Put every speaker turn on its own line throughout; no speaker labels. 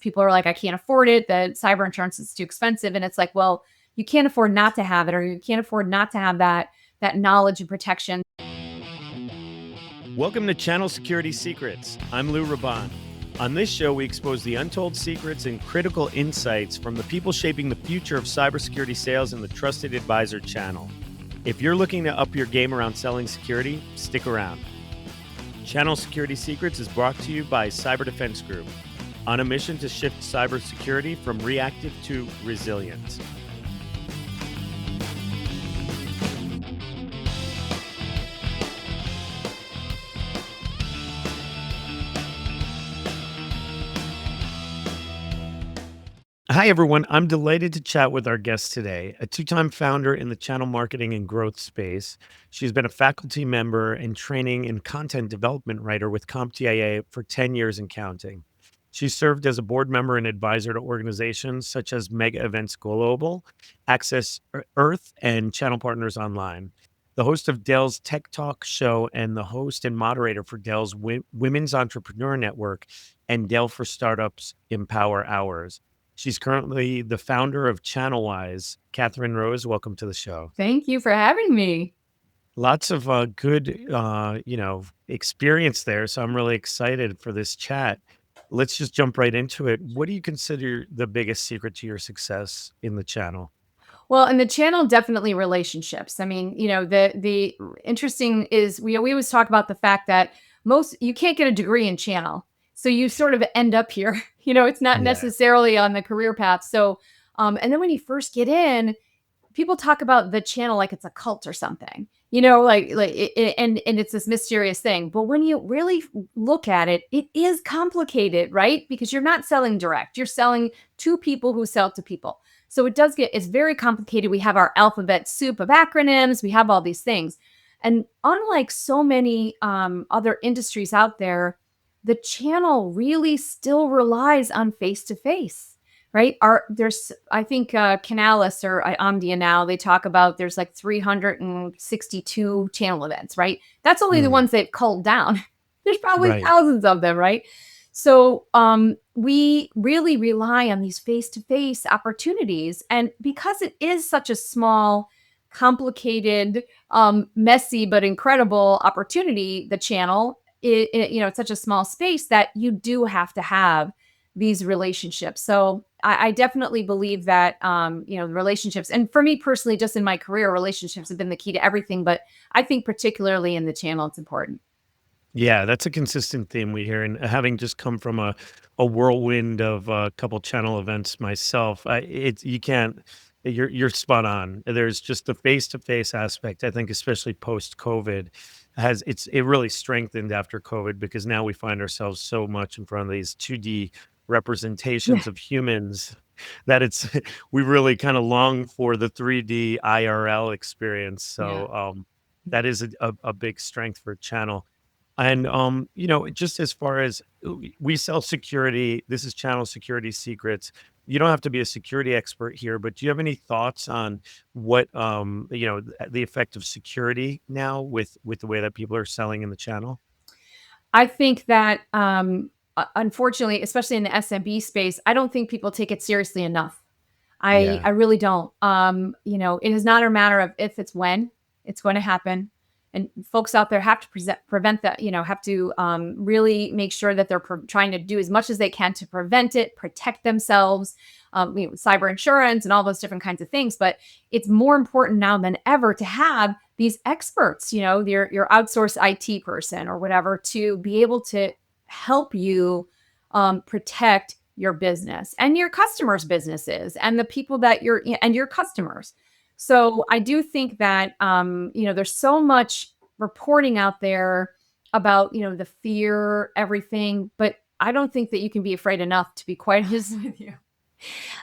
people are like, I can't afford it. The cyber insurance is too expensive. And it's like, well, you can't afford not to have it, or you can't afford not to have that knowledge and protection.
Welcome to Channel Security Secrets. I'm Lou Raban. On this show, we expose the untold secrets and critical insights from the people shaping the future of cybersecurity sales in the Trusted Advisor channel. If you're looking to up your game around selling security, stick around. Channel Security Secrets is brought to you by Cyber Defense Group, on a mission to shift cybersecurity from reactive to resilient. Hi, everyone. I'm delighted to chat with our guest today, a two-time founder in the channel marketing and growth space. She's been a faculty member and training and content development writer with CompTIA for 10 years and counting. She's served as a board member and advisor to organizations such as Mega Events Global, Access Earth, and Channel Partners Online. The host of Dell's Tech Talk show and the host and moderator for Dell's Women's Entrepreneur Network and Dell for Startups Empower Hours. She's currently the founder of channelWise. Kathryn Rose, welcome to the show.
Thank you for having me.
Lots of good, experience there. So I'm really excited for this chat. Let's just jump right into it. What do you consider the biggest secret to your success in the channel?
Well, in the channel, definitely relationships. I mean, the interesting is we always talk about the fact that you can't get a degree in channel. So you sort of end up here, it's not necessarily on the career path. So, and then when you first get in, people talk about the channel like it's a cult or something, and it's this mysterious thing. But when you really look at it, it is complicated, right? Because you're not selling direct, you're selling to people who sell to people. So it's very complicated. We have our alphabet soup of acronyms. We have all these things. And unlike so many other industries out there, the channel really still relies on face-to-face, right? I think Canalys or Omdia now, they talk about there's like 362 channel events, right? That's only the ones they've culled down. There's probably thousands of them, right? So we really rely on these face-to-face opportunities. And because it is such a small, complicated, messy, but incredible opportunity, the channel, it's such a small space that you do have to have these relationships. So I definitely believe that, relationships, and for me personally, just in my career, relationships have been the key to everything. But I think particularly in the channel, it's important. Yeah,
that's a consistent theme we hear. And having just come from a whirlwind of a couple channel events myself, you're spot on. There's just the face-to-face aspect. I think, especially post-COVID, it really strengthened after COVID, because now we find ourselves so much in front of these 2D representations of humans that we really kind of long for the 3D IRL experience. So that is a big strength for channel. And, just as far as we sell security, this is Channel Security Secrets. You don't have to be a security expert here, but do you have any thoughts on what, the effect of security now with the way that people are selling in the channel?
I think that, unfortunately, especially in the SMB space, I don't think people take it seriously enough. I really don't. It is not a matter of if, it's when it's going to happen. And folks out there have to prevent that, have to really make sure that they're trying to do as much as they can to prevent it, protect themselves, cyber insurance and all those different kinds of things. But it's more important now than ever to have these experts, your outsourced IT person or whatever, to be able to help you protect your business and your customers' businesses and the people and your customers. So I do think that, there's so much reporting out there about, the fear, everything, but I don't think that you can be afraid enough, to be quite honest with you.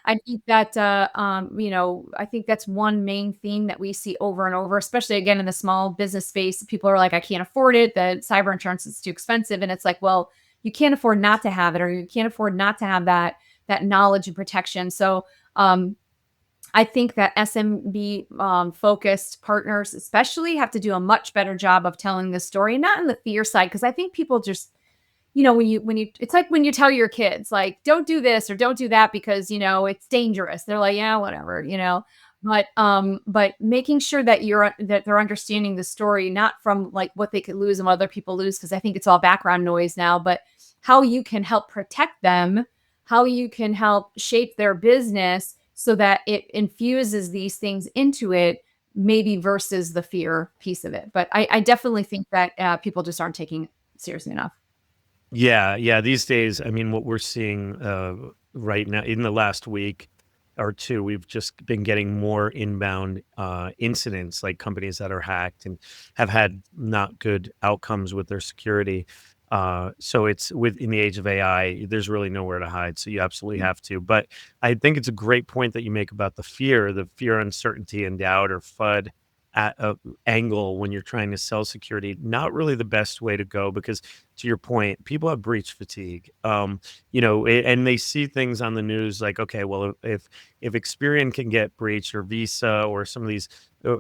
I think that, I think that's one main theme that we see over and over, especially again in the small business space. People are like, I can't afford it. The cyber insurance is too expensive. And it's like, well, you can't afford not to have it, or you can't afford not to have that knowledge and protection. So, I think that SMB focused partners especially have to do a much better job of telling the story, not in the fear side, because I think people just, when you it's like when you tell your kids, like, "Don't do this or don't do that because, it's dangerous." They're like, "Yeah, whatever." But making sure that they're understanding the story, not from, like, what they could lose and what other people lose, because I think it's all background noise now, but how you can help protect them, how you can help shape their business so that it infuses these things into it, maybe versus the fear piece of it. But I definitely think that, people just aren't taking it seriously enough.
Yeah, yeah, these days, I mean, what we're seeing, right now in the last week or 2, we've just been getting more inbound, incidents, like companies that are hacked and have had not good outcomes with their security. So it's in the age of AI, there's really nowhere to hide, so you absolutely have to. But I think it's a great point that you make about the fear, uncertainty, and doubt or FUD at angle when you're trying to sell security. Not really the best way to go because to your point, people have breach fatigue. And they see things on the news like, okay, well, if Experian can get breached or Visa or some of these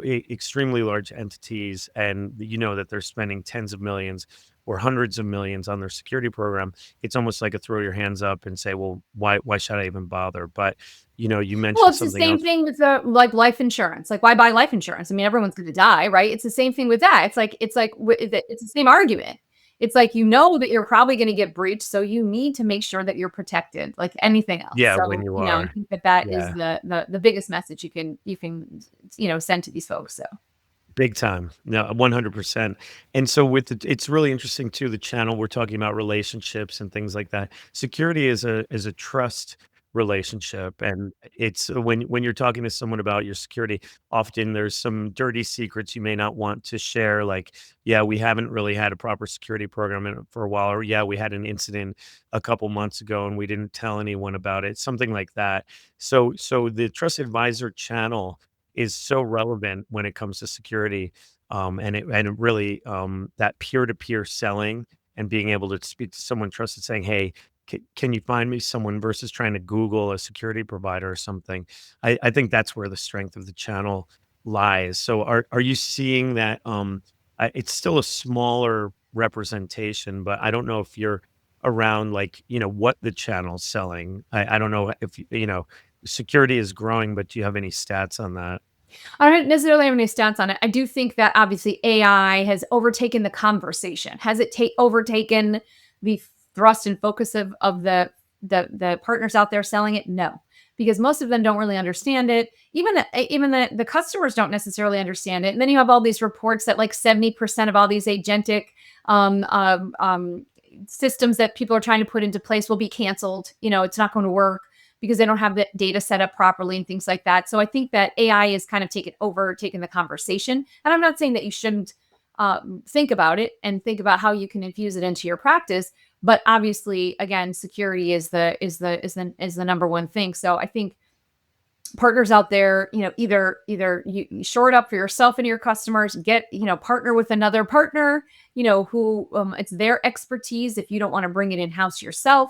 extremely large entities, and you know that they're spending tens of millions or hundreds of millions on their security program, it's almost like a throw your hands up and say, well, why should I even bother? But you
Well,
mentioned
it's the
something
same
else.
thing with like life insurance. Like, why buy life insurance? I mean, everyone's going to die, right? It's the same thing with that. It's the same argument. It's like you know that you're probably going to get breached, so you need to make sure that you're protected, like anything else.
Yeah, when
So
you
I
are.
think that is
Yeah.
the biggest message you can send to these folks. So.
Big time. No, 100%. And so it's really interesting too, the channel we're talking about relationships and things like that. Security is a trust relationship, and it's when you're talking to someone about your security, often there's some dirty secrets you may not want to share, like, yeah, we haven't really had a proper security program for a while, or yeah, we had an incident a couple months ago and we didn't tell anyone about it, something like that. So the trust advisor channel is so relevant when it comes to security. And it really, that peer-to-peer selling and being able to speak to someone trusted saying, "Hey, can you find me someone," versus trying to Google a security provider or something. I think that's where the strength of the channel lies. So are you seeing that, it's still a smaller representation, but I don't know if you're around, like, what the channel's selling. I don't know if, security is growing, but do you have any stats on that?
I don't necessarily have any stats on it. I do think that obviously AI has overtaken the conversation. Has it overtaken the thrust and focus of the partners out there selling it? No, because most of them don't really understand it. Even the customers don't necessarily understand it. And then you have all these reports that like 70% of all these agentic um, um, um, systems that people are trying to put into place will be canceled. It's not going to work because they don't have the data set up properly and things like that. So I think that AI is kind of taking the conversation. And I'm not saying that you shouldn't think about it and think about how you can infuse it into your practice. But obviously, again, security is the number one thing. So I think partners out there, either you shore it up for yourself and your customers, partner with another partner, who it's their expertise. If you don't want to bring it in house yourself,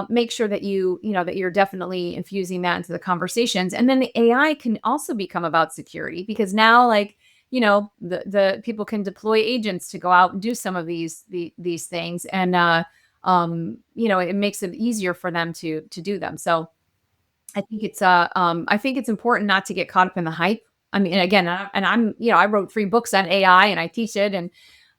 make sure that that you're definitely infusing that into the conversations. And then the AI can also become about security because now, like, the people can deploy agents to go out and do some of these things, and it makes it easier for them to do them. So I think it's important not to get caught up in the hype. I mean, again, I wrote 3 books on AI and I teach it,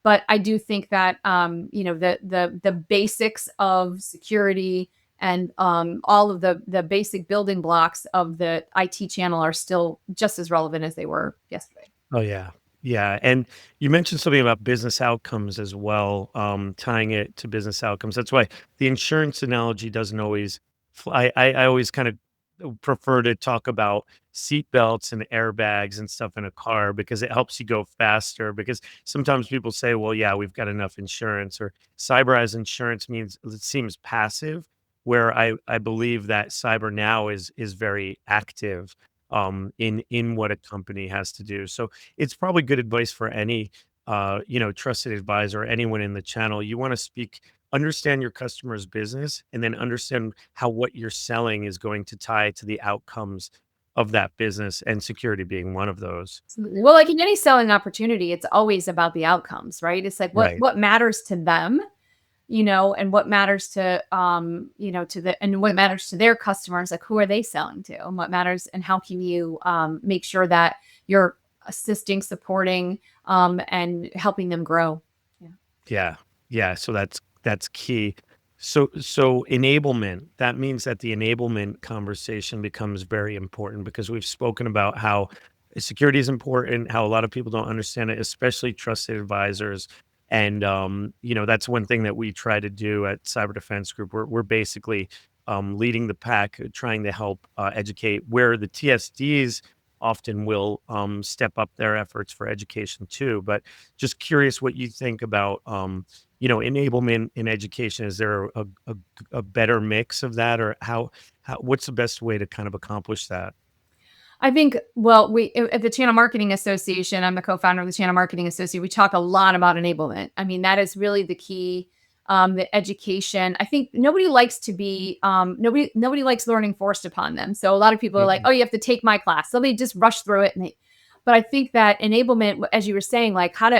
but I do think that the basics of security and all of the basic building blocks of the IT channel are still just as relevant as they were yesterday.
Oh, yeah. Yeah, and you mentioned something about business outcomes as well, tying it to business outcomes. That's why the insurance analogy doesn't always fly. I always kind of prefer to talk about seat belts and airbags and stuff in a car because it helps you go faster. Because sometimes people say, "Well, yeah, we've got enough insurance," or cyber as insurance means it seems passive, where I believe that cyber now is very active, in what a company has to do. So it's probably good advice for any trusted advisor or anyone in the channel. You want to understand your customer's business, and then understand how what you're selling is going to tie to the outcomes of that business, and security being one of those.
Absolutely. Well, like in any selling opportunity, it's always about the outcomes, right? It's like what
Right.
what matters to them, and what matters to, and what matters to their customers, like who are they selling to, and what matters, and how can you make sure that you're assisting, supporting, and helping them grow. Yeah.
Yeah. Yeah, so that's key. So enablement, that means that the enablement conversation becomes very important because we've spoken about how security is important, how a lot of people don't understand it, especially trusted advisors. And that's one thing that we try to do at Cyber Defense Group. We're basically leading the pack, trying to help educate where the TSDs often will step up their efforts for education too. But just curious what you think about enablement in education. Is there a better mix of that, or how what's the best way to kind of accomplish that?
I think, well, we at the Channel Marketing Association, I'm the co-founder of the Channel Marketing Association. We talk a lot about enablement. I mean, that is really the key. The education. I think nobody likes to be nobody likes learning forced upon them. So a lot of people are like,
Mhm.
oh, you have to take my class. So they just rush through it. But I think that enablement, as you were saying, like how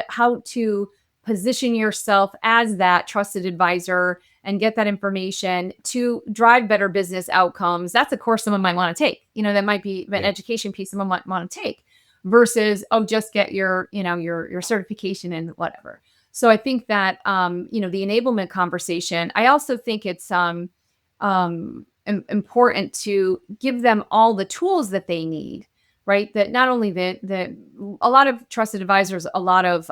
to position yourself as that trusted advisor and get that information to drive better business outcomes. That's a course someone might want to take. That might be an
Yeah.
education piece someone might want to take versus, oh, just get your certification and whatever. So I think that the enablement conversation, I also think it's important to give them all the tools that they need, right? That not only the a lot of trusted advisors, a lot of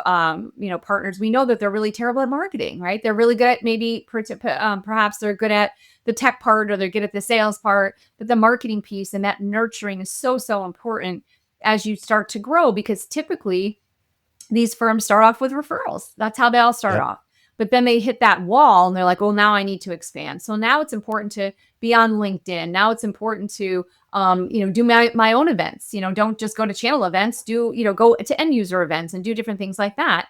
partners, we know that they're really terrible at marketing, right? They're really good at perhaps they're good at the tech part or they're good at the sales part, but the marketing piece and that nurturing is so important as you start to grow, because typically these firms start off with referrals. That's how they all start
Yep.
off. But then they hit that wall and they're like, well, now I need to expand. So now it's important to be on LinkedIn. Now it's important to, do my own events. Don't just go to channel events. Go to end user events and do different things like that.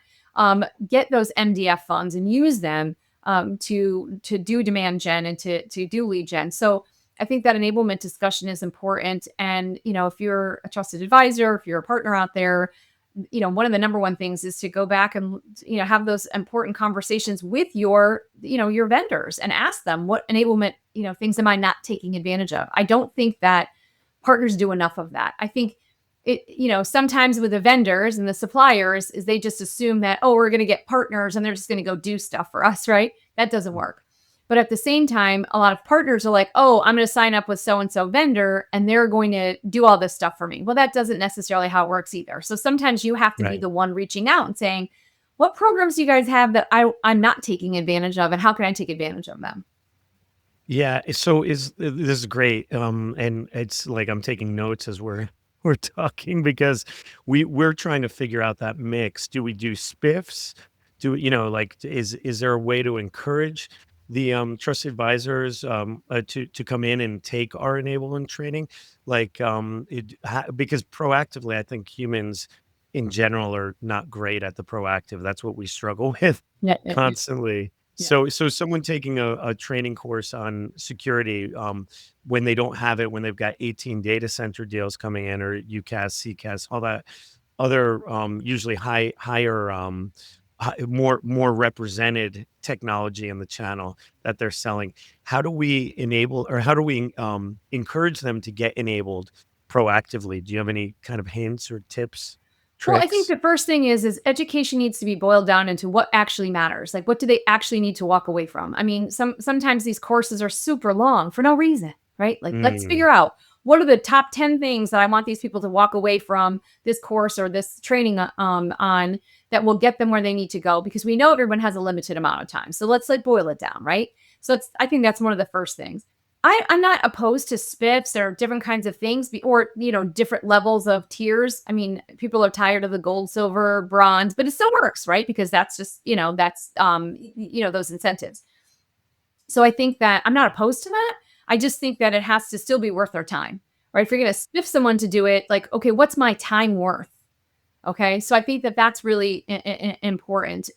Get those MDF funds and use them to do demand gen and to do lead gen. So I think that enablement discussion is important. And if you're a trusted advisor, if you're a partner out there, one of the number one things is to go back and, have those important conversations with your vendors and ask them what enablement, things am I not taking advantage of? I don't think that partners do enough of that. I think sometimes with the vendors and the suppliers is they just assume that, oh, we're going to get partners and they're just going to go do stuff for us, right? That doesn't work. But at the same time, a lot of partners are like, oh, I'm going to sign up with so and so vendor and they're going to do all this stuff for me. Well, that doesn't necessarily how it works either. So sometimes you have to be
Right.
the one reaching out and saying, what programs do you guys have that I'm not taking advantage of and how can I take advantage of them?
Yeah, so this is great, and it's like I'm taking notes as we're talking because we're trying to figure out that mix. Do we do spiffs? Like is there a way to encourage the trusted advisors to come in and take our enablement training? Like because proactively, I think humans in general are not great at the proactive. That's what we struggle with
Yeah, yeah, yeah.
constantly.
Yeah.
So someone taking a training course on security, when they don't have it, when they've got 18 data center deals coming in or UCAS, CCAS, all that other usually higher more represented technology in the channel that they're selling. How do we enable or how do we encourage them to get enabled proactively? Do you have any kind of hints or tips,
Well, I think
tricks?
the first thing is education needs to be boiled down into what actually matters. Like, what do they actually need to walk away from? I mean, sometimes these courses are super long for no reason, right? Like, let's
Mm,
figure out what are the top 10 things that I want these people to walk away from this course or this training on that will get them where they need to go, because we know everyone has a limited amount of time. So let's like boil it down, right? I think that's one of the first things. I'm not opposed to spiffs or different kinds of things, or different levels of tiers. I mean, people are tired of the gold, silver, bronze, but it still works, right? Because that's just that's those incentives. So I think that I'm not opposed to that. I just think that it has to still be worth their time, right? If you're going to spiff someone to do it, like, okay, what's my time worth? Okay. So I think that that's really important.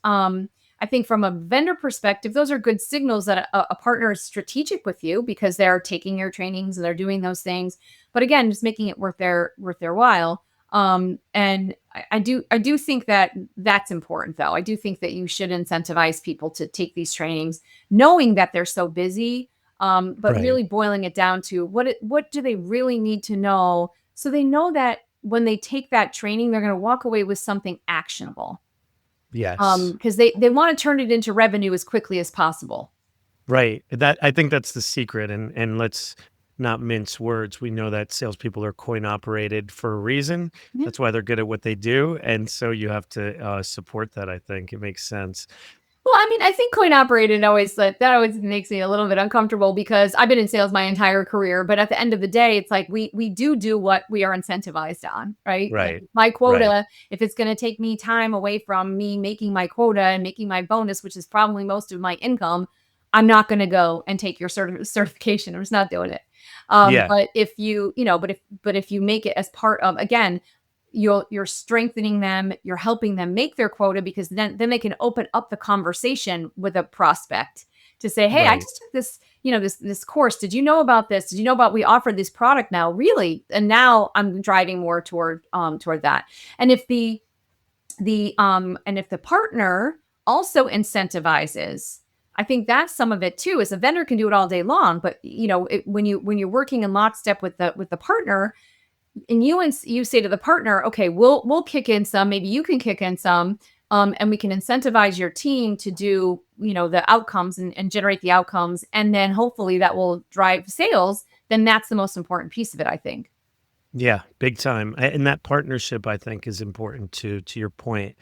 I think from a vendor perspective, those are good signals that a partner is strategic with you because they're taking your trainings and they're doing those things. But again, just making it worth their while. And I do think that that's important, though. I do think that you should incentivize people to take these trainings, knowing that they're so busy, but
Right.
really boiling it down to what do they really need to know, so they know that when they take that training, they're going to walk away with something actionable.
Yes.
Because they want to turn it into revenue as quickly as possible.
Right. That I think that's the secret, and let's not mince words. We know that salespeople are coin operated for a reason.
Yeah.
That's why they're good at what they do, and so you have to support that. I think it makes sense.
Well, I mean, I think coin operated always that always makes me a little bit uncomfortable because I've been in sales my entire career, but at the end of the day, it's like we do what we are incentivized on, right? Like
Right.
my
Right.
quota, if it's going to take me time away from me making my quota and making my bonus, which is probably most of my income, I'm not going to go and take your certification. I'm just not doing it.
Yeah.
But if but if you make it as part of, again, you're strengthening them, you're helping them make their quota, because then they can open up the conversation with a prospect to say, hey, I
Right.
just took this course, did you know about this, did you know about, we offer this product now, really, and now I'm driving more toward that. And if the partner also incentivizes, I think that's some of it too. Is a vendor can do it all day long, but when you're working in lockstep with the partner, and you say to the partner, okay, we'll kick in some, maybe you can kick in some, and we can incentivize your team to do the outcomes, and generate the outcomes, and then hopefully that will drive sales. Then that's the most important piece of it, I think.
Yeah, big time. And that partnership, I think, is important to your point.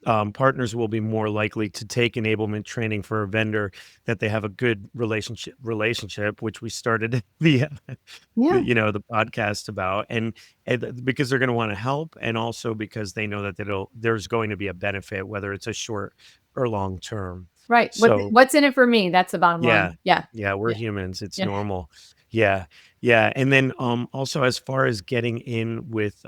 Partners will be more likely to take enablement training for a vendor that they have a good relationship, which we started
Yeah.
the podcast about, and because they're going to want to help, and also because they know that there's going to be a benefit, whether it's a short or long term.
Right.
So
What's in it for me? That's the bottom
yeah.
line. Yeah.
Yeah, we're
Yeah.
humans, it's
Yeah.
normal. Yeah. Yeah, and then, also as far as getting in with,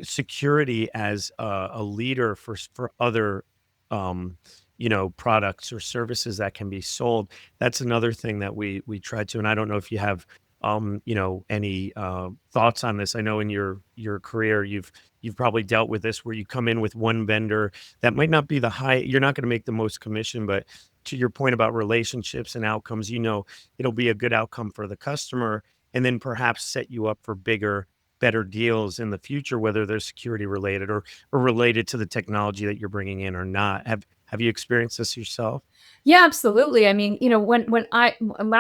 security as a leader for other, um, products or services that can be sold, that's another thing that we try to, and I don't know if you have, any, thoughts on this. I know in your career, you've probably dealt with this where you come in with one vendor that might not be you're not gonna make the most commission, but to your point about relationships and outcomes, it'll be a good outcome for the customer, and then perhaps set you up for bigger, better deals in the future, whether they're security related or related to the technology that you're bringing in or not. Have you experienced this yourself?
Yeah, absolutely. I mean, when I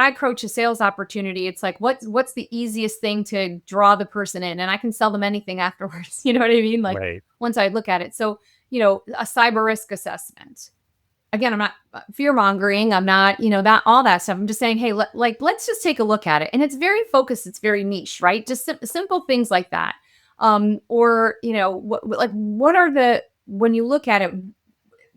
approach a sales opportunity, it's like, what's the easiest thing to draw the person in, and I can sell them anything afterwards. You know what I mean? Like,
Right.
once I look at it. So, a cyber risk assessment. Again, I'm not fear mongering. I'm not, that all that stuff. I'm just saying, hey, let's just take a look at it. And it's very focused. It's very niche, right? Just simple things like that. Or what are the when you look at it,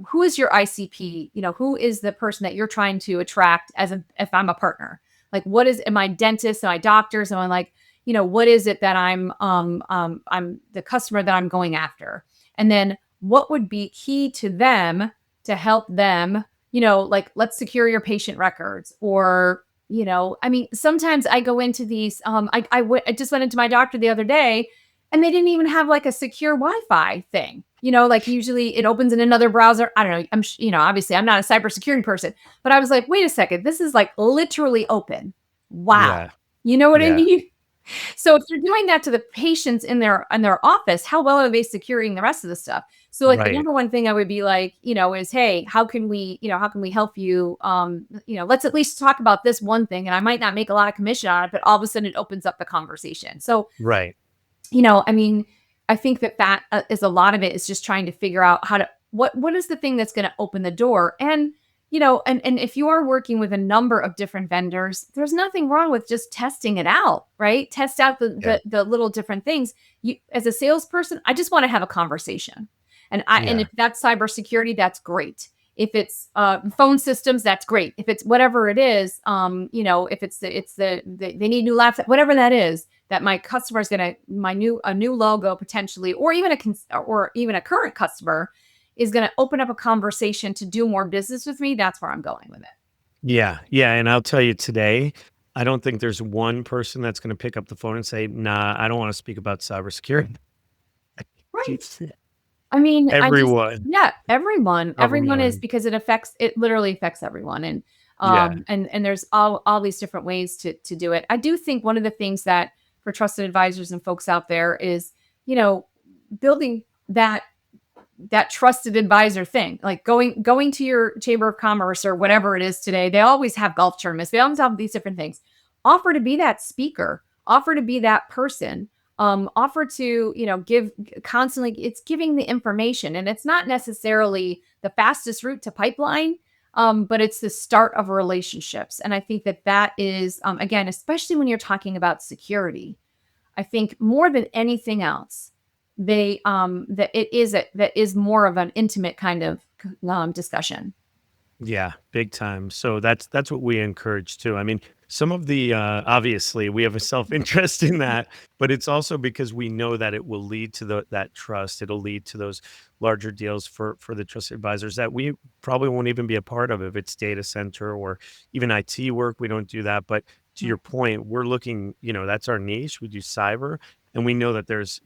who is your ICP? Who is the person that you're trying to attract, if I'm a partner? Like, am I dentists? Am I doctors? Am I like, what is it that I'm the customer that I'm going after? And then what would be key to them to help them, like, let's secure your patient records, or, I mean, sometimes I go into these, I just went into my doctor the other day, and they didn't even have like a secure Wi-Fi thing. Like, usually it opens in another browser. I don't know. Obviously I'm not a cybersecurity person, but I was like, wait a second, this is like literally open. Wow.
Yeah.
You know what I
Yeah.
mean? So if you're doing that to the patients in their office, how well are they securing the rest of the stuff? So, like, the
Right.
number one thing I would be like, is, hey, how can we help you? Let's at least talk about this one thing. And I might not make a lot of commission on it, but all of a sudden it opens up the conversation. So,
Right.
I mean, I think that is a lot of it, is just trying to figure out how to, what is the thing that's going to open the door. And, and if you are working with a number of different vendors, there's nothing wrong with just testing it out, right? Test out the
Yeah.
the, the little different things. You, as a salesperson, I just want to have a conversation. And
Yeah.
if that's cybersecurity, that's great. If it's phone systems, that's great. If it's whatever it is, if they need new laptops, whatever that is, that my customer is gonna a new logo potentially, or even a current customer is gonna open up a conversation to do more business with me. That's where I'm going with it.
Yeah. Yeah, and I'll tell you today, I don't think there's one person that's gonna pick up the phone and say, "Nah, I don't wanna speak about cybersecurity."
Right. I mean,
Everyone.
yeah, everyone is,
Everyone.
because it literally affects everyone.
Yeah.
And there's all these different ways to do it. I do think one of the things that for trusted advisors and folks out there is, you know, building that trusted advisor thing, like going to your chamber of commerce or whatever it is today. They always have golf tournaments. They always have these different things. Offer to be that speaker, offer to be that person, offer to, give constantly. It's giving the information, and it's not necessarily the fastest route to pipeline, but it's the start of relationships. And I think that is, again, especially when you're talking about security, I think more than anything else, that is more of an intimate kind of discussion.
Yeah, big time. So that's what we encourage too. I mean, some of the obviously we have a self-interest in that, but it's also because we know that it will lead to that trust. It'll lead to those larger deals for the trusted advisors that we probably won't even be a part of if it's data center or even IT work. We don't do that. But to
Mm.
your point, we're looking, that's our niche. We do cyber, and we know that there's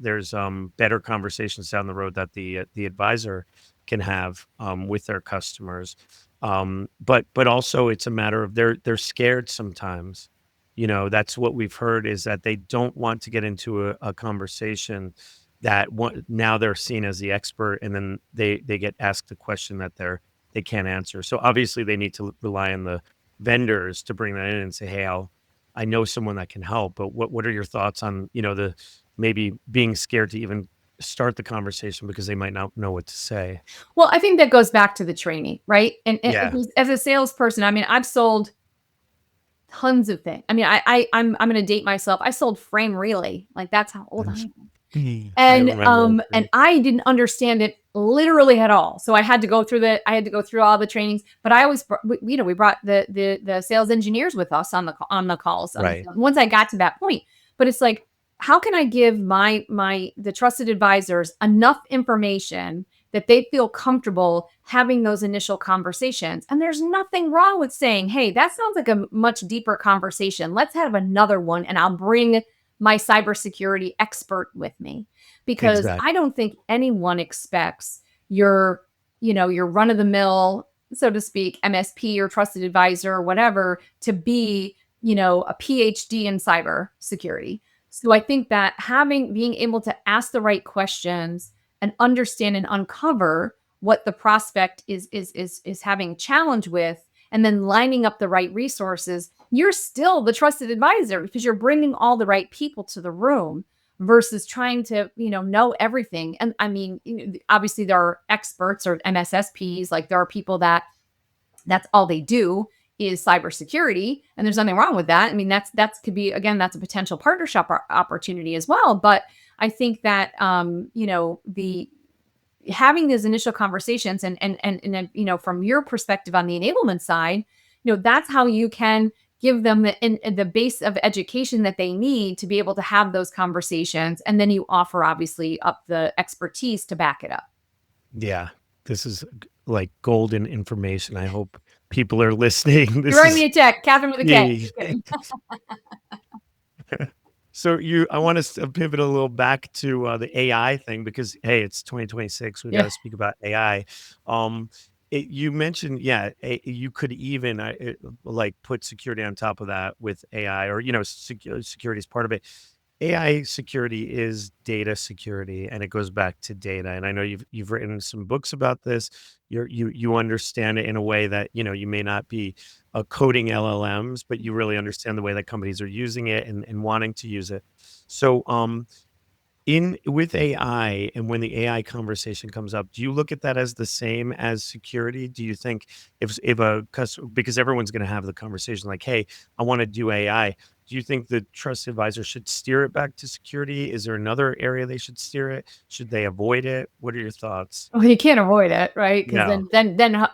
better conversations down the road that the advisor can have with their customers, but also it's a matter of they're scared sometimes. That's what we've heard, is that they don't want to get into a conversation that now they're seen as the expert, and then they get asked a question that they can't answer. So obviously they need to rely on the vendors to bring that in and say, hey, I know someone that can help. But what are your thoughts on, the maybe being scared to even start the conversation because they might not know what to say?
Well, I think that goes back to the training, right? And
Yeah.
as a salesperson, I mean, I've sold tons of things. I mean, I'm going to date myself. I sold frame relay, like that's how old I am.
I
And
remember that
and
too.
I didn't understand it literally at all. So I had to go through all the trainings, but I always we brought the sales engineers with us on the calls
Right.
once I got to that point. But it's like, how can I give the trusted advisors enough information that they feel comfortable having those initial conversations? And there's nothing wrong with saying, "Hey, that sounds like a much deeper conversation. Let's have another one, and I'll bring my cybersecurity expert with me," because
Exactly.
I don't think anyone expects your, your run of the mill, so to speak, MSP or trusted advisor or whatever to be, a PhD in cybersecurity. So I think that being able to ask the right questions and understand and uncover what the prospect is having a challenge with, and then lining up the right resources, you're still the trusted advisor because you're bringing all the right people to the room versus trying to, know everything. And I mean, obviously there are experts or MSSPs, like there are people that's all they do is cybersecurity, and there's nothing wrong with that. I mean, that's could be, again, that's a potential partnership opportunity as well. But I think that the having these initial conversations and then, from your perspective on the enablement side, that's how you can give them the base of education that they need to be able to have those conversations, and then you offer obviously up the expertise to back it up.
Yeah. This is like golden information. I hope people are listening.
You're
This
writing me
is
a check, Catherine with a K.
yeah.
Just kidding.
So I want us to pivot a little back to the AI thing because hey, it's 2026. We got
Yeah.
to speak about AI. Um, you mentioned, yeah, you could even like put security on top of that with AI, or security is part of it. AI security is data security, and it goes back to data. And I know you've written some books about this. You understand it in a way that you may not be coding LLMs, but you really understand the way that companies are using it and wanting to use it. So, in with AI, and when the AI conversation comes up, do you look at that as the same as security? Do you think if a customer, because everyone's going to have the conversation like, "Hey, I want to do AI." Do you think the trust advisor should steer it back to security? Is there another area they should steer it? Should they avoid it? What are your thoughts?
Well, you can't avoid it, right? Because
No.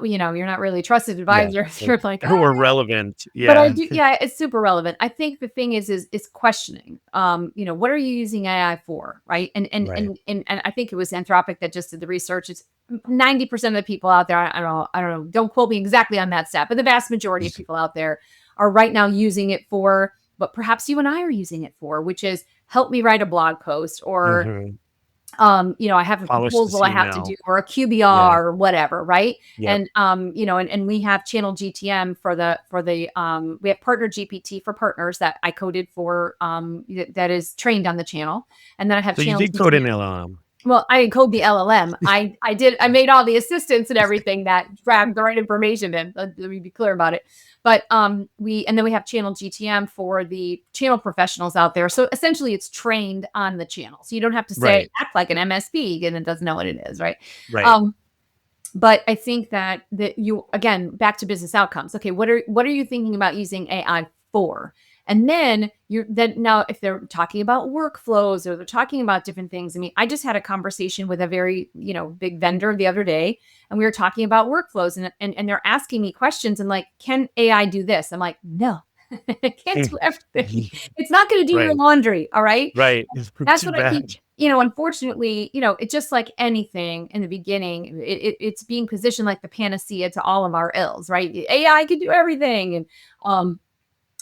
you're not really a trusted
Yeah.
advisor.
Like,
You're like,
who are relevant?
but I
Yeah.
do, yeah, it's super relevant. I think the thing is questioning. What are you using AI for, right?
Right.
And I think it was Anthropic that just did the research. It's 90% of the people out there. I don't know. Don't quote me exactly on that stat, but the vast majority of people out there are right now using it for what perhaps you and I are using it for, which is help me write a blog post, or
Mhm.
I have a
Polish the
proposal I have to do
email.
or a
Yeah.
QBR or whatever, right?
Yep.
And and we have channel GTM for the we have partner GPT for partners that I coded for that is trained on the channel. And then I have
So you
channel
did code
GTM.
an LLM.
Well, I encode the LLM. I made all the assistants and everything that grabbed the right information in. Let me be clear about it. But we have channel GTM for the channel professionals out there. So essentially it's trained on the channel. So you don't have to say
Right.
act like an MSP and it doesn't know what it is, right?
Right.
Um, but I think that you again back to business outcomes. Okay, what are you thinking about using AI for? And then you're then now if they're talking about workflows or they're talking about different things. I mean, I just had a conversation with a very, big vendor the other day, and we were talking about workflows and they're asking me questions and like, can AI do this? I'm like, no, it can't do everything. It's not going to do your
Right.
laundry. All right.
Right. It's
That's
too
what I keep,
bad.
unfortunately, it's just like anything in the beginning, it's being positioned like the panacea to all of our ills, right? AI can do everything um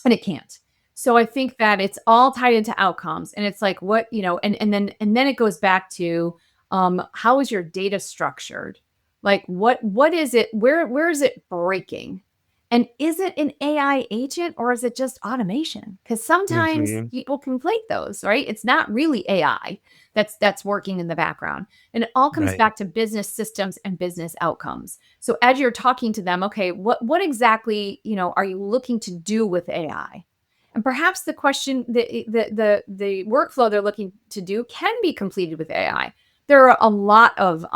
and it can't. So I think that it's all tied into outcomes and it's like what, and then it goes back to how is your data structured? Like what is it where is it breaking? And is it an AI agent or is it just automation? Cuz sometimes
Mhm.
people conflate those, right? It's not really AI that's working in the background. And it all comes
Right.
back to business systems and business outcomes. So as you're talking to them, okay, what exactly, are you looking to do with AI? And perhaps the question, the workflow they're looking to do can be completed with AI. There are a lot of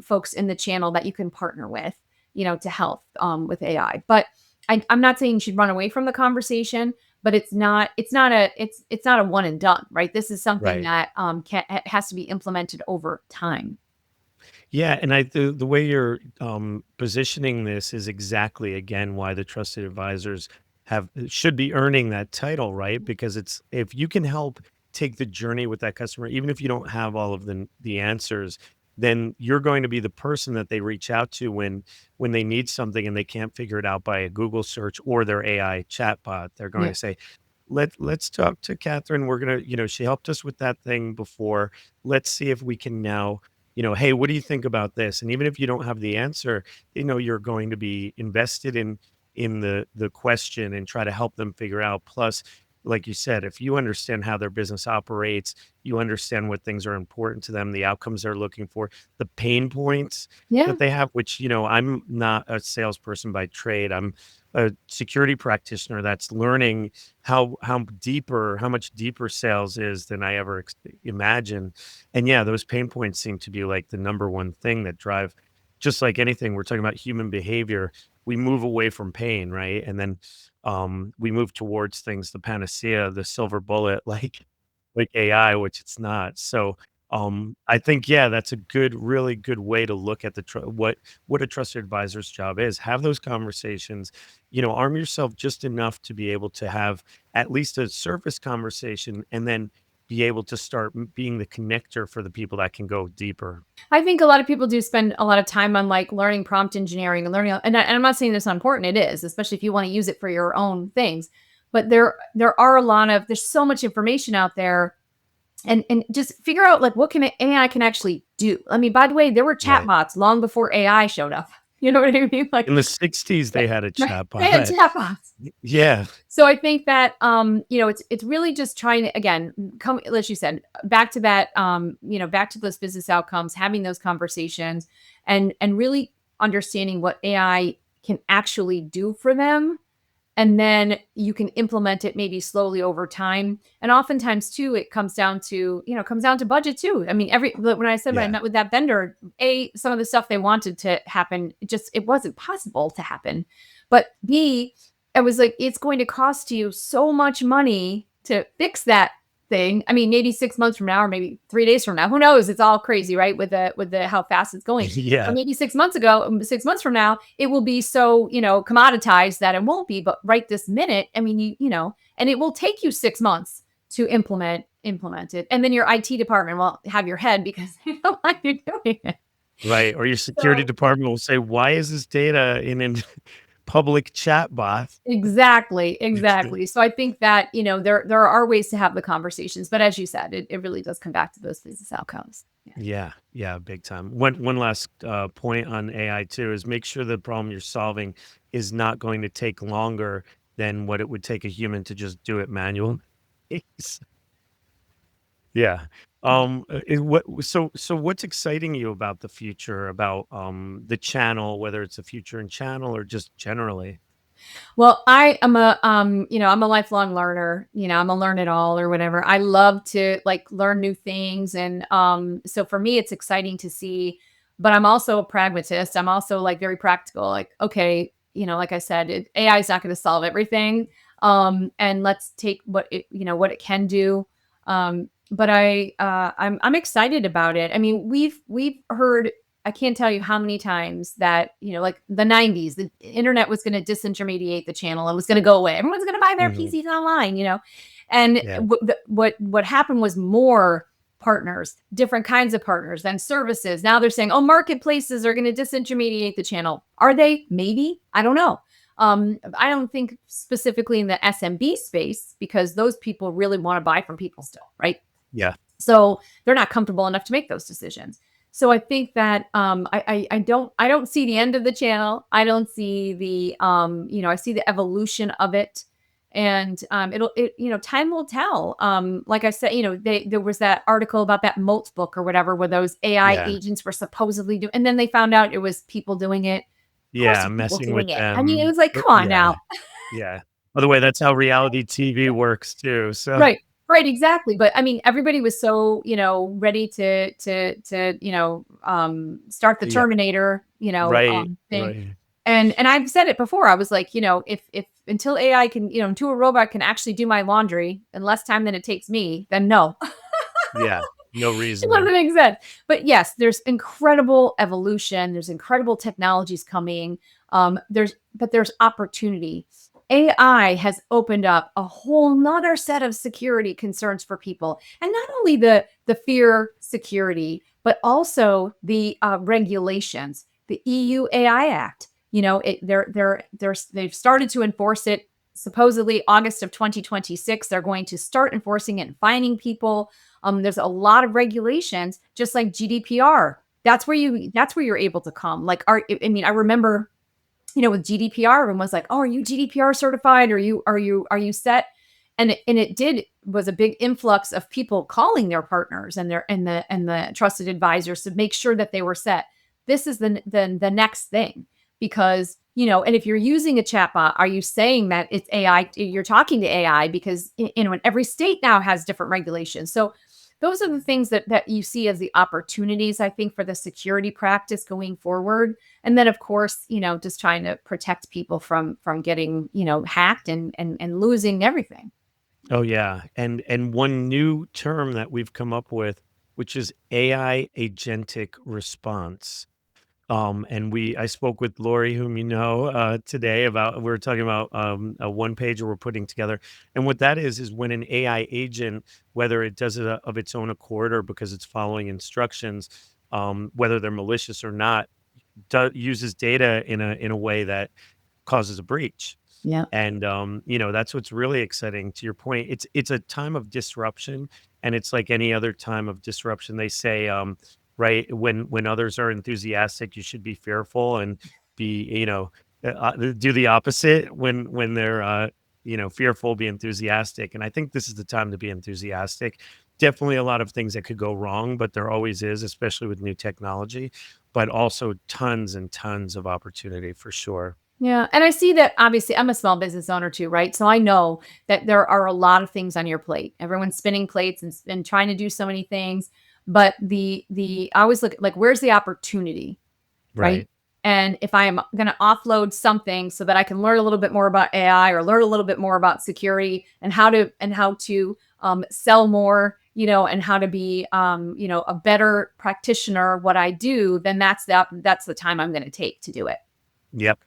folks in the channel that you can partner with, to help with AI. But I'm not saying you should run away from the conversation, but it's not a one and done, right? This is something
Right.
that has to be implemented over time.
Yeah, and the way you're positioning this is exactly again why the trusted advisors have should be earning that title, right? Because it's if you can help take the journey with that customer, even if you don't have all of the answers, then you're going to be the person that they reach out to when they need something and they can't figure it out by a Google search or their AI chatbot. They're going
Yeah.
to say, let's talk to Catherine. We're gonna, she helped us with that thing before. Let's see if we can now, hey, what do you think about this? And even if you don't have the answer, you're going to be invested in the question and try to help them figure out. Plus, like you said, if you understand how their business operates, you understand what things are important to them, the outcomes they're looking for, the pain points
Yeah.
that they have, which, I'm not a salesperson by trade. I'm a security practitioner that's learning how much deeper sales is than I ever imagined. And yeah, those pain points seem to be like the number one thing that drive, just like anything. We're talking about human behavior. We move away from pain, right? And then we move towards things, the panacea, the silver bullet, like AI, which it's not. So I think yeah, that's a really good way to look at what a trusted advisor's job is. Have those conversations, arm yourself just enough to be able to have at least a surface conversation and then be able to start being the connector for the people that can go deeper.
I think a lot of people do spend a lot of time on like learning prompt engineering and learning, and I'm not saying this is important. It is, especially if you want to use it for your own things. But there's so much information out there, and just figure out like what can AI can actually do. I mean, by the way, there were
Right.
chatbots long before AI showed up. You know what I mean? Like
In the 60s, they had a
they had
chatbot.
chatbots.
Yeah.
So I think that it's really just trying to again come as you said back to that back to those business outcomes, having those conversations, and really understanding what AI can actually do for them, and then you can implement it maybe slowly over time. And oftentimes too, it comes down to budget too. I mean, when I said when I
Yeah.
met with that vendor, some of the stuff they wanted to happen, it wasn't possible to happen. But B, I was like, it's going to cost you so much money to fix that thing. I mean, maybe 6 months from now, or maybe 3 days from now, who knows? It's all crazy, right? With the how fast it's going. Or
Yeah.
maybe 6 months from now, it will be so, commoditized that it won't be. But right this minute, I mean, and it will take you 6 months to implement it. And then your IT department will have your head because they don't like you doing it.
Right. Or your security
So
department will say, why is this data in a public chat bot?
exactly, exactly. So I think that, there are ways to have the conversations, but as you said, it really does come back to those business outcomes.
Yeah, yeah, big time. One last point on AI too is make sure the problem you're solving is not going to take longer than what it would take a human to just do it manually. Yeah. So what's exciting you about the future, about the channel, whether it's a future in channel or just generally?
Well, I am a I'm a lifelong learner. I'm a learn it all or whatever. I love to like learn new things and so for me it's exciting to see, but I'm also a pragmatist. I'm also like very practical. Like, okay, like I said, AI is not going to solve everything. And let's take what it can do. But I'm excited about it. I mean, we've heard, I can't tell you how many times that, like the 90s, the internet was going to disintermediate the channel. It was going to go away. Everyone's going to buy their
Mhm.
PCs online. And
Yeah.
what happened was more partners, different kinds of partners and services. Now they're saying, oh, marketplaces are going to disintermediate the channel. Are they? Maybe. I don't know. I don't think specifically in the SMB space because those people really want to buy from people still, right?
Yeah.
So they're not comfortable enough to make those decisions. So I think that I don't see the end of the channel. I don't see the I see the evolution of it, and time will tell. Like I said, there was that article about that Moat book or whatever, where those AI
Yeah.
agents were supposedly doing, and then they found out it was people doing it. Of course,
Yeah,
it's people
messing with
doing it. I mean, it
them.
was like, come on
Yeah.
now.
Yeah. By the way, that's how reality TV works too. So
Right. Right, exactly. But I mean, everybody was so, ready start the
yeah.
Terminator,
Right.
thing.
Right.
And I've said it before. I was like, if until AI can, until a robot can actually do my laundry in less time than it takes me, then no.
Yeah. No
It
reasoning.
doesn't make sense. But yes, there's incredible evolution. There's incredible technologies coming. There's opportunity. AI has opened up a whole nother set of security concerns for people, and not only the fear security, but also the regulations. The EU AI Act. They've started to enforce it. Supposedly August of 2026, they're going to start enforcing it and fining people. There's a lot of regulations, just like GDPR. That's where you're able to come. Like, I mean, I remember, with GDPR, everyone was like, "Oh, are you GDPR certified? Are you set?" And it did was a big influx of people calling their partners and the trusted advisors to make sure that they were set. This is the next thing because and if you're using a chatbot, are you saying that it's AI? You're talking to AI because in every state now has different regulations. So those are the things that you see as the opportunities, I think, for the security practice going forward. And then of course, just trying to protect people from getting, hacked and losing everything.
Oh yeah. And one new term that we've come up with, which is AI agentic response. And I spoke with Lori, whom you know, today about, we were talking about a one pager we're putting together. And what that is when an AI agent, whether it does it of its own accord or because it's following instructions, whether they're malicious or not, uses data in a way that causes a breach.
Yeah.
And that's what's really exciting. To your point, it's a time of disruption, and it's like any other time of disruption. They say, right, when others are enthusiastic, you should be fearful and be, do the opposite. When they're fearful, be enthusiastic. And I think this is the time to be enthusiastic. Definitely a lot of things that could go wrong, but there always is, especially with new technology, but also tons and tons of opportunity for sure.
Yeah. And I see that obviously I'm a small business owner too, right? So I know that there are a lot of things on your plate. Everyone's spinning plates and trying to do so many things. But I always look at like, where's the opportunity? Right?
Right.
And if I am going to offload something so that I can learn a little bit more about AI or learn a little bit more about security and how to sell more, and how to be, a better practitioner of what I do, then that's the time I'm going to take to do it.
Yep.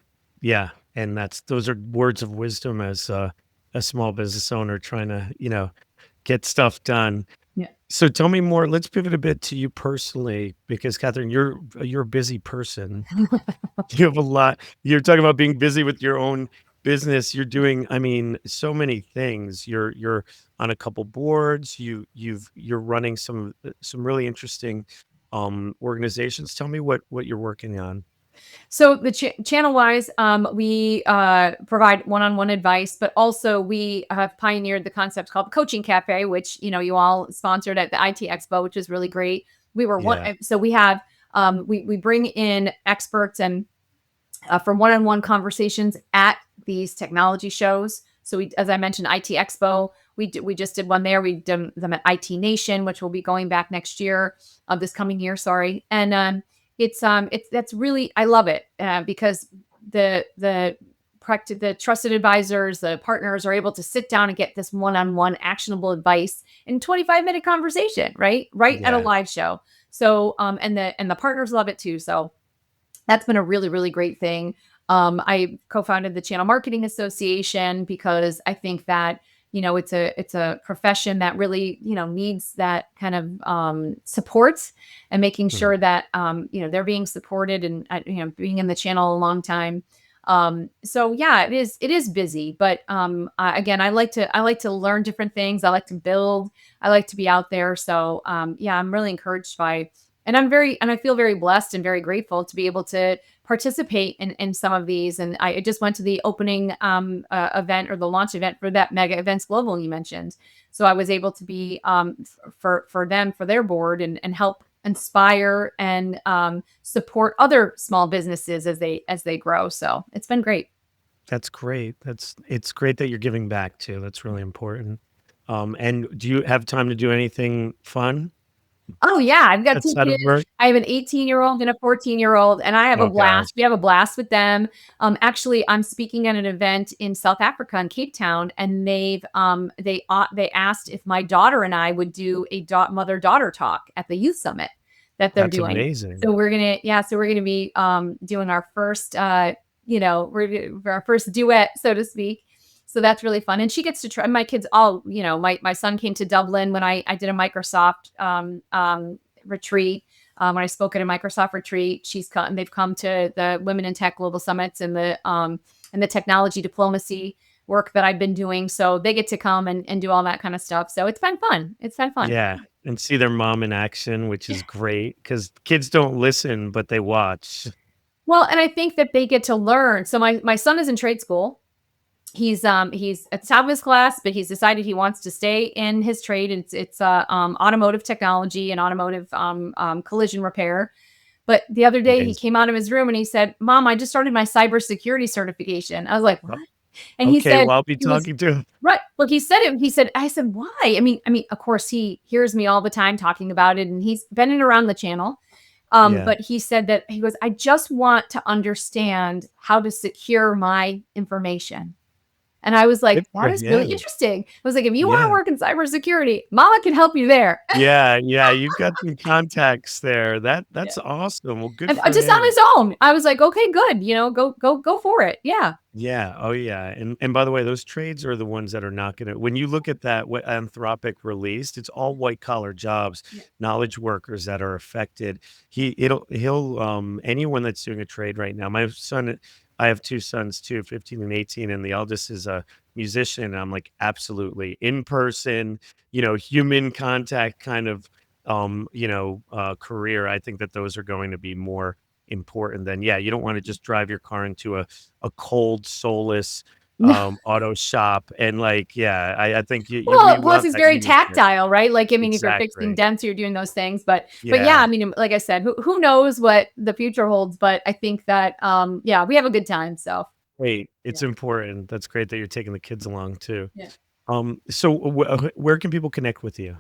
Yeah, and those are words of wisdom as a small business owner trying to, get stuff done.
Yeah.
So tell me more. Let's pivot a bit to you personally, because Catherine, you're a busy person. You have a lot. You're talking about being busy with your own business. You're doing, I mean, so many things. You're on a couple boards. You're running some really interesting organizations. Tell me what you're working on.
So the channel-wise, we provide one-on-one advice, but also we have pioneered the concept called Coaching Cafe, which you all sponsored at the IT Expo, which is really great. We were one,
Yeah.
so we have we bring in experts and for one-on-one conversations at these technology shows. So we, as I mentioned, IT Expo, we just did one there. We did them at IT Nation, which will be going back next year, this coming year. Sorry, and it's that's really, I love it because the trusted advisors, the partners are able to sit down and get this one-on-one actionable advice in 25-minute conversation, right at a
Yeah.
live show. So and the partners love it too. So that's been a really, really great thing. I co-founded the Channel Marketing Association because I think that it's a profession that really needs that kind of support and making
Mhm.
sure that they're being supported and being in the channel a long time. So yeah, it is busy, but again, I like to learn different things. I like to build. I like to be out there. So yeah, I'm really encouraged by and I feel very blessed and very grateful to be able to participate in some of these. And I just went to the opening event or the launch event for that Mega Events Global you mentioned. So I was able to be for them, for their board, and help inspire and support other small businesses as they grow. So it's been great.
That's great. It's great that you're giving back too. That's really important. And do you have time to do anything fun
Oh yeah, I've got two
outside
kids.
of work?
I have an 18-year-old and a 14-year-old, and I have a
Oh gosh.
blast. We have a blast with them. Actually, I'm speaking at an event in South Africa in Cape Town, and they asked if my daughter and I would do a mother-daughter talk at the youth summit that they're
That's
doing.
amazing.
So we're gonna be doing our first our first duet, so to speak. So that's really fun. And she gets to try my kids all, my son came to Dublin when I did a Microsoft retreat. When I spoke at a Microsoft retreat, they've come to the Women in Tech Global Summits and the technology diplomacy work that I've been doing. So they get to come and do all that kind of stuff. So it's been fun. It's been fun.
Yeah, and see their mom in action, which is great because kids don't listen, but they watch.
Well, and I think that they get to learn. So my son is in trade school. He's at the top of his class, but he's decided he wants to stay in his trade. It's automotive technology and automotive collision repair. But the other day he
Amazing.
came out of his room and he said, "Mom, I just started my cybersecurity certification." I was like,
Oh,
"What?" And he
okay,
said,
well, I'll be
he was
talking to him.
right. Well, he said it. He said, I said, "Why?" I mean, of course he hears me all the time talking about it, and he's been in around the channel.
Yeah,
But he said that he goes, "I just want to understand how to secure my information." And I was
good
like,
for
"That is really
him.
interesting." I was like, "If you wanna
Yeah.
work in cybersecurity, mama can help you there."
Yeah, yeah, you've got some contacts there.
Yeah.
That's awesome. Well, good
And
for
just on
him.
his own. I was like, "Okay, good, go for it." Yeah.
Yeah. Oh, yeah. And by the way, those trades are the ones that are not gonna when you look at that what Anthropic released, it's all white collar jobs,
Yeah.
knowledge workers that are affected. He'll anyone that's doing a trade right now. My son, I have two sons too, 15 and 18, and the eldest is a musician. And I'm like, absolutely in person, human contact kind of career. I think that those are going to be more important than yeah, you don't want to just drive your car into a cold, soulless,
No.
auto shop and, like, yeah, I think you we
Well, plus
want
it's
that
very
uniqueness.
tactile, right? Like, I mean, if you're fixing
Exactly.
dents, you're doing those things, but yeah,
Yeah.
I mean, like I said, who knows what the future holds, but I think that, yeah, we have a good time, so
Wait,
yeah.
it's important. That's great that you're taking the kids along too.
Yeah.
So where can people connect with you?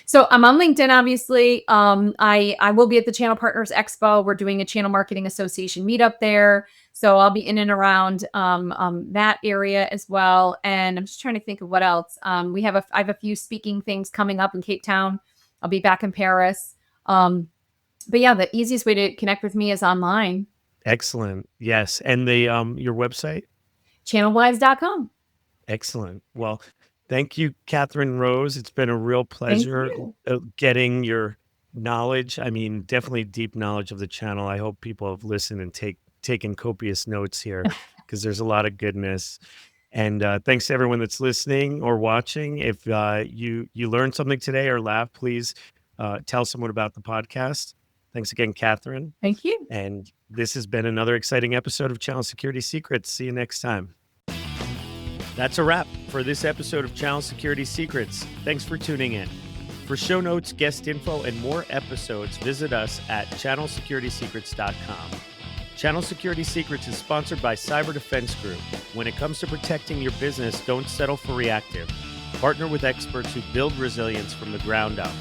So I'm on LinkedIn, obviously. I will be at the Channel Partners Expo. We're doing a Channel Marketing Association meetup there, so I'll be in and around that area as well. And I'm just trying to think of what else. I have a few speaking things coming up in Cape Town. I'll be back in Paris. Um, but yeah, the easiest way to connect with me is online,
Excellent. Yes, and the, your website?
channelwise.com.
Excellent. Well, thank you, Kathryn Rose. It's been a real
Thank
pleasure
you.
getting your knowledge. I mean, definitely deep knowledge of the channel. I hope people have listened and taken copious notes here because there's a lot of goodness. And thanks to everyone that's listening or watching. If you learned something today or laughed, please tell someone about the podcast. Thanks again, Kathryn.
Thank you.
And this has been another exciting episode of Channel Security Secrets. See you next time. That's a wrap for this episode of Channel Security Secrets. Thanks for tuning in. For show notes, guest info, and more episodes, visit us at channelsecuritysecrets.com. Channel Security Secrets is sponsored by Cyber Defense Group. When it comes to protecting your business, don't settle for reactive. Partner with experts who build resilience from the ground up.